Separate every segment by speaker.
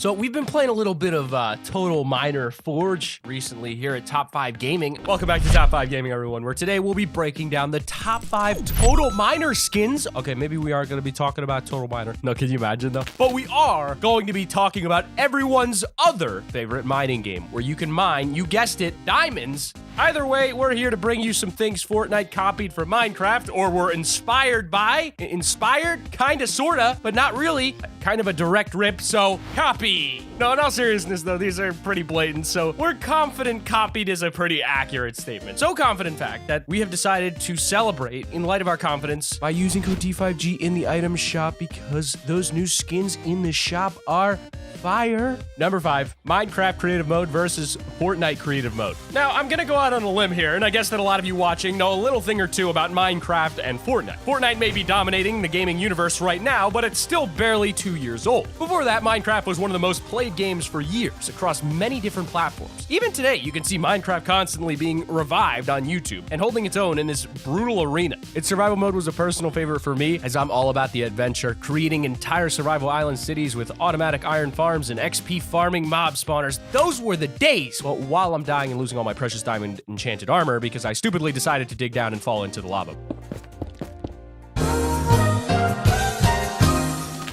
Speaker 1: So we've been playing a little bit of Total Miner Forge recently here at Top 5 Gaming. Welcome back to Top 5 Gaming, everyone, where today we'll be breaking down the top 5 Total Miner skins. Okay, maybe we aren't going to be talking about Total Miner. No, can you imagine though? But we are going to be talking about everyone's other favorite mining game, where you can mine, you guessed it, diamonds. Either way, we're here to bring you some things Fortnite copied from Minecraft, or were inspired by. Inspired? Kinda, sorta, but not really. Kind of a direct rip, so copy. No, in all seriousness though, these are pretty blatant, so we're confident copied is a pretty accurate statement. So confident, in fact, that we have decided to celebrate in light of our confidence by using code T5G in the item shop, because those new skins in the shop are fire. Number 5, Minecraft creative mode versus Fortnite creative mode. Now, I'm gonna go out on a limb here, and I guess that a lot of you watching know a little thing or two about Minecraft and Fortnite. Fortnite may be dominating the gaming universe right now, but it's still barely 2 years old. Before that, Minecraft was one of the most played games for years across many different platforms. Even today, you can see Minecraft constantly being revived on YouTube and holding its own in this brutal arena. Its survival mode was a personal favorite for me, as I'm all about the adventure, creating entire survival island cities with automatic iron farms and XP farming mob spawners. Those were the days. Well, while I'm dying and losing all my precious diamond enchanted armor because I stupidly decided to dig down and fall into the lava.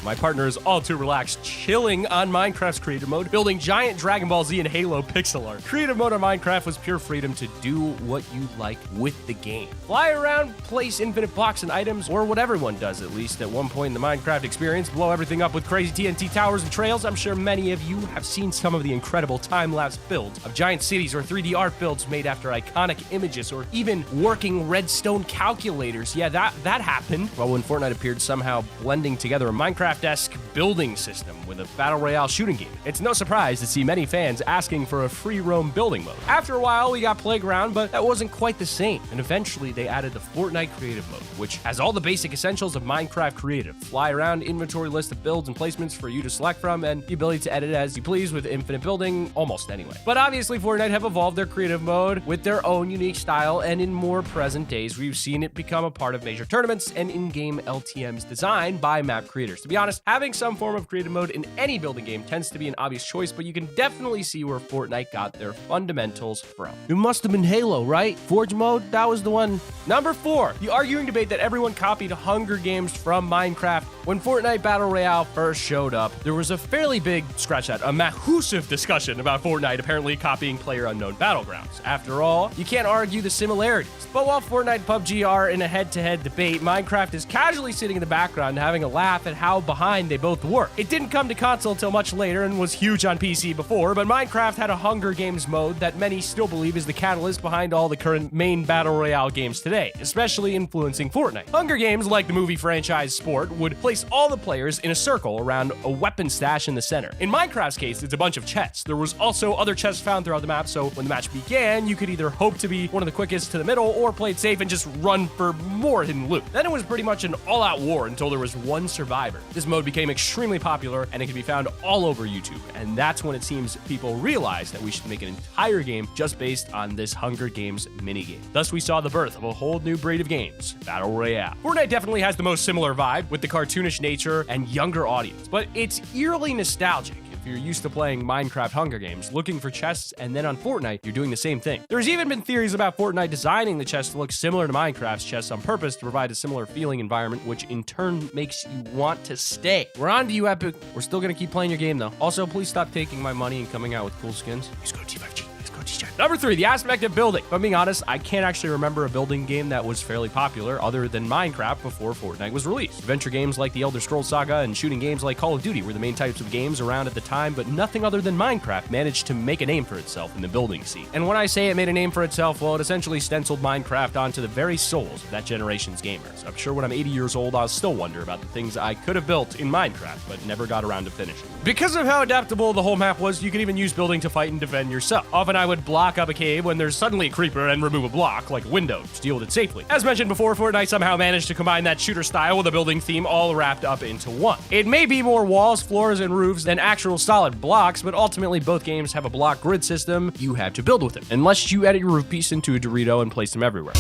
Speaker 1: My partner is all too relaxed, chilling on Minecraft's creative mode, building giant Dragon Ball Z and Halo pixel art. Creative mode on Minecraft was pure freedom to do what you like with the game. Fly around, place infinite blocks and items, or what everyone does, at least at one point in the Minecraft experience, blow everything up with crazy TNT towers and trails. I'm sure many of you have seen some of the incredible time-lapse builds of giant cities or 3D art builds made after iconic images, or even working redstone calculators. Yeah, that happened. Well, when Fortnite appeared, somehow blending together a Minecraft-esque building system with a battle royale shooting game. It's no surprise to see many fans asking for a free roam building mode. After a while, we got Playground, but that wasn't quite the same. And eventually, they added the Fortnite creative mode, which has all the basic essentials of Minecraft creative. Fly around, inventory list of builds and placements for you to select from, and the ability to edit as you please with infinite building, almost anyway. But obviously, Fortnite have evolved their creative mode with their own unique style, and in more present days, we've seen it become a part of major tournaments and in-game LTMs designed by map creators. To be honest, having some form of creative mode in any building game tends to be an obvious choice, but you can definitely see where Fortnite got their fundamentals from. It must have been Halo, right? Forge mode, that was the one. Number 4, the arguing debate that everyone copied Hunger Games from Minecraft. When Fortnite Battle Royale first showed up, there was a fairly big, scratch that, a massive discussion about Fortnite apparently copying PlayerUnknown Battlegrounds. After all, you can't argue the similarities. But while Fortnite and PUBG are in a head-to-head debate, Minecraft is casually sitting in the background having a laugh at how behind they both were. It didn't come to console until much later and was huge on PC before, but Minecraft had a Hunger Games mode that many still believe is the catalyst behind all the current main Battle Royale games today, especially influencing Fortnite. Hunger Games, like the movie franchise Sport, would place all the players in a circle around a weapon stash in the center. In Minecraft's case, it's a bunch of chests. There was also other chests found throughout the map, so when the match began, you could either hope to be one of the quickest to the middle or play it safe and just run for more hidden loot. Then it was pretty much an all-out war until there was one survivor. This mode became extremely popular, and it can be found all over YouTube, and that's when it seems people realized that we should make an entire game just based on this Hunger Games minigame. Thus, we saw the birth of a whole new breed of games, Battle Royale. Fortnite definitely has the most similar vibe with the cartoonish nature and younger audience, but it's eerily nostalgic. If you're used to playing Minecraft Hunger Games, looking for chests, and then on Fortnite, you're doing the same thing. There's even been theories about Fortnite designing the chests to look similar to Minecraft's chests on purpose to provide a similar feeling environment, which in turn makes you want to stay. We're on to you, Epic. We're still gonna keep playing your game, though. Also, please stop taking my money and coming out with cool skins. Let's go T5G. Number 3, the aspect of building. If I'm being honest, I can't actually remember a building game that was fairly popular other than Minecraft before Fortnite was released. Adventure games like the Elder Scrolls Saga and shooting games like Call of Duty were the main types of games around at the time, but nothing other than Minecraft managed to make a name for itself in the building scene. And when I say it made a name for itself, well, it essentially stenciled Minecraft onto the very souls of that generation's gamers. I'm sure when I'm 80 years old, I'll still wonder about the things I could have built in Minecraft, but never got around to finishing. Because of how adaptable the whole map was, you could even use building to fight and defend yourself. Often I would block up a cave when there's suddenly a creeper and remove a block, like a window, to deal with it safely. As mentioned before, Fortnite somehow managed to combine that shooter style with a building theme all wrapped up into one. It may be more walls, floors, and roofs than actual solid blocks, but ultimately both games have a block grid system you have to build with it, unless you edit your roof piece into a Dorito and place them everywhere.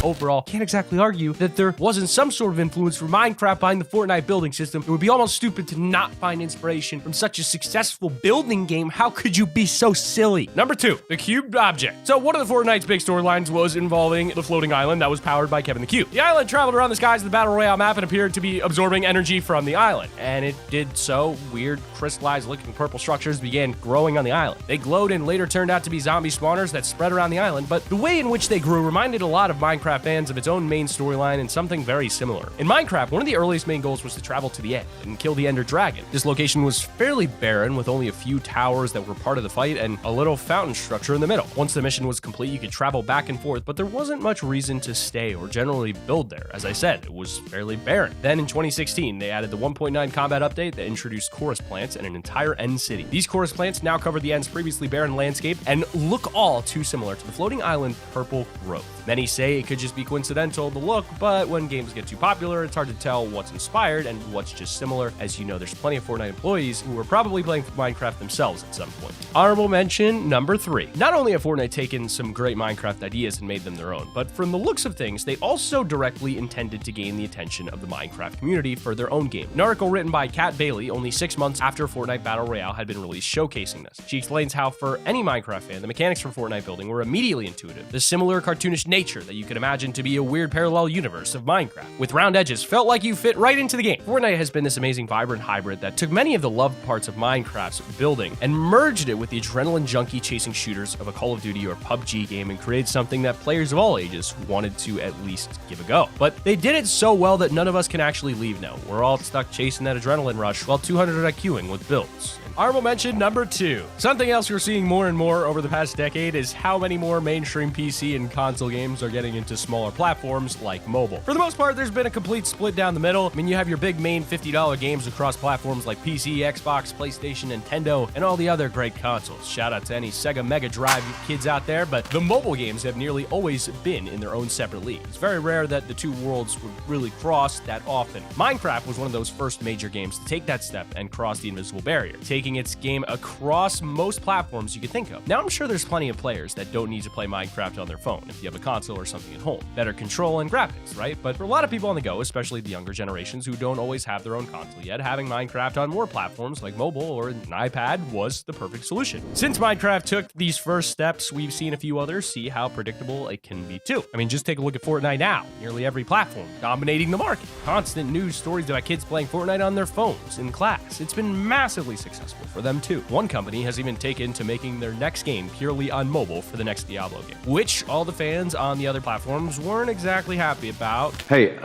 Speaker 1: overall, can't exactly argue that there wasn't some sort of influence from Minecraft behind the Fortnite building system. It would be almost stupid to not find inspiration from such a successful building game. How could you be so silly? Number 2, the cubed object. So one of the Fortnite's big storylines was involving the floating island that was powered by Kevin the Cube. The island traveled around the skies of the Battle Royale map and appeared to be absorbing energy from the island. And it did so. Weird, crystallized looking purple structures began growing on the island. They glowed and later turned out to be zombie spawners that spread around the island, but the way in which they grew reminded a lot of Minecraft fans of its own main storyline and something very similar. In Minecraft, one of the earliest main goals was to travel to the end and kill the Ender Dragon. This location was fairly barren with only a few towers that were part of the fight and a little fountain structure in the middle. Once the mission was complete, you could travel back and forth, but there wasn't much reason to stay or generally build there. As I said, it was fairly barren. Then in 2016, they added the 1.9 combat update that introduced chorus plants and an entire end city. These chorus plants now cover the end's previously barren landscape and look all too similar to the floating island purple growth. Many say it could just be coincidental, the look, but when games get too popular, it's hard to tell what's inspired and what's just similar. As you know, there's plenty of Fortnite employees who were probably playing Minecraft themselves at some point. Honorable mention number 3. Not only have Fortnite taken some great Minecraft ideas and made them their own, but from the looks of things, they also directly intended to gain the attention of the Minecraft community for their own game. An article written by Kat Bailey only 6 months after Fortnite Battle Royale had been released showcasing this. She explains how for any Minecraft fan, the mechanics for Fortnite building were immediately intuitive. The similar cartoonish nature that you could imagine to be a weird parallel universe of Minecraft, with round edges, felt like you fit right into the game. Fortnite has been this amazing vibrant hybrid that took many of the loved parts of Minecraft's building and merged it with the adrenaline junkie chasing shooters of a Call of Duty or PUBG game and created something that players of all ages wanted to at least give a go. But they did it so well that none of us can actually leave now. We're all stuck chasing that adrenaline rush while 200 IQing with builds. Honorable mention number 2. Something else we're seeing more and more over the past decade is how many more mainstream PC and console games are getting into smaller platforms like mobile. For the most part, there's been a complete split down the middle. I mean, you have your big main $50 games across platforms like PC, Xbox, PlayStation, Nintendo, and all the other great consoles. Shout out to any Sega Mega Drive kids out there, but the mobile games have nearly always been in their own separate league. It's very rare that the two worlds would really cross that often. Minecraft was one of those first major games to take that step and cross the invisible barrier, taking its game across most platforms you could think of. Now, I'm sure there's plenty of players that don't need to play Minecraft on their phone if you have a console or something at home. Better control and graphics, right? But for a lot of people on the go, especially the younger generations who don't always have their own console yet, having Minecraft on more platforms like mobile or an iPad was the perfect solution. Since Minecraft took these first steps, we've seen a few others see how predictable it can be too. I mean, just take a look at Fortnite now. Nearly every platform dominating the market. Constant news stories about kids playing Fortnite on their phones in class. It's been massively successful for them too. One company has even taken to making their next game purely on mobile for the next Diablo game, which all the fans on the other platforms weren't exactly happy about.
Speaker 2: Hey,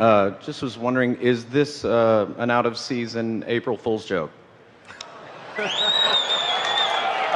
Speaker 2: just was wondering, is this an out-of-season April Fool's joke?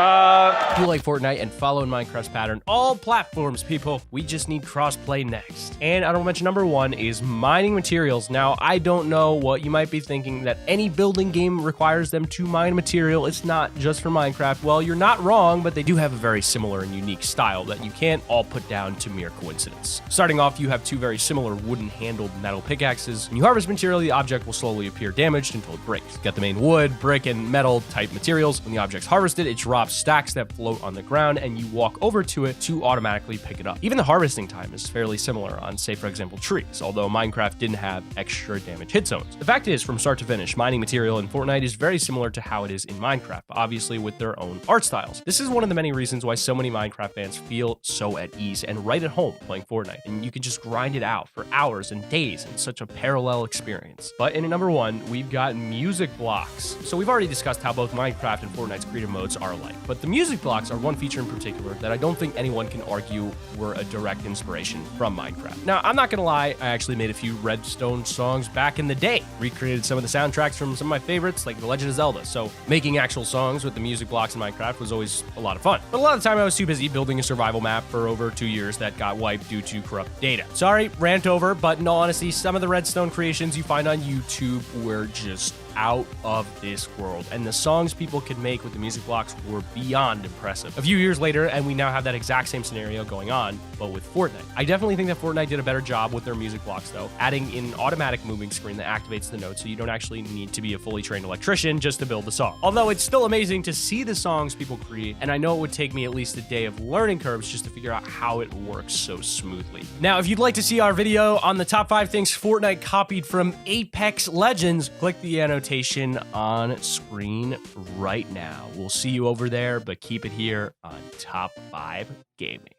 Speaker 1: If you like Fortnite and follow in Minecraft's pattern, all platforms, people, we just need crossplay next. And honorable mention number 1 is mining materials. Now, I don't know what you might be thinking, that any building game requires them to mine material. It's not just for Minecraft. Well, you're not wrong, but they do have a very similar and unique style that you can't all put down to mere coincidence. Starting off, you have 2 very similar wooden-handled metal pickaxes. When you harvest material, the object will slowly appear damaged until it breaks. You got the main wood, brick, and metal type materials. When the object's harvested, it drops stacks that float on the ground and you walk over to it to automatically pick it up. Even the harvesting time is fairly similar on, say, for example, trees, although Minecraft didn't have extra damage hit zones. The fact is, from start to finish, mining material in Fortnite is very similar to how it is in Minecraft, obviously with their own art styles. This is one of the many reasons why so many Minecraft fans feel so at ease and right at home playing Fortnite, and you can just grind it out for hours and days in such a parallel experience. But in number 1, we've got music blocks. So we've already discussed how both Minecraft and Fortnite's creative modes are alike, but the music blocks are one feature in particular that I don't think anyone can argue were a direct inspiration from Minecraft. Now, I'm not gonna lie, I actually made a few Redstone songs back in the day, recreated some of the soundtracks from some of my favorites like The Legend of Zelda, so making actual songs with the music blocks in Minecraft was always a lot of fun. But a lot of the time I was too busy building a survival map for over 2 years that got wiped due to corrupt data. Sorry, rant over, but in all honesty, some of the Redstone creations you find on YouTube were just out of this world, and the songs people could make with the music blocks were beyond impressive. A few years later, and we now have that exact same scenario going on, but with Fortnite. I definitely think that Fortnite did a better job with their music blocks, though, adding in an automatic moving screen that activates the notes, so you don't actually need to be a fully trained electrician just to build the song. Although it's still amazing to see the songs people create, and I know it would take me at least a day of learning curves just to figure out how it works so smoothly. Now, if you'd like to see our video on the top 5 things Fortnite copied from Apex Legends, click the annotation on screen right now. We'll see you over there, but keep it here on Top 5 Gaming.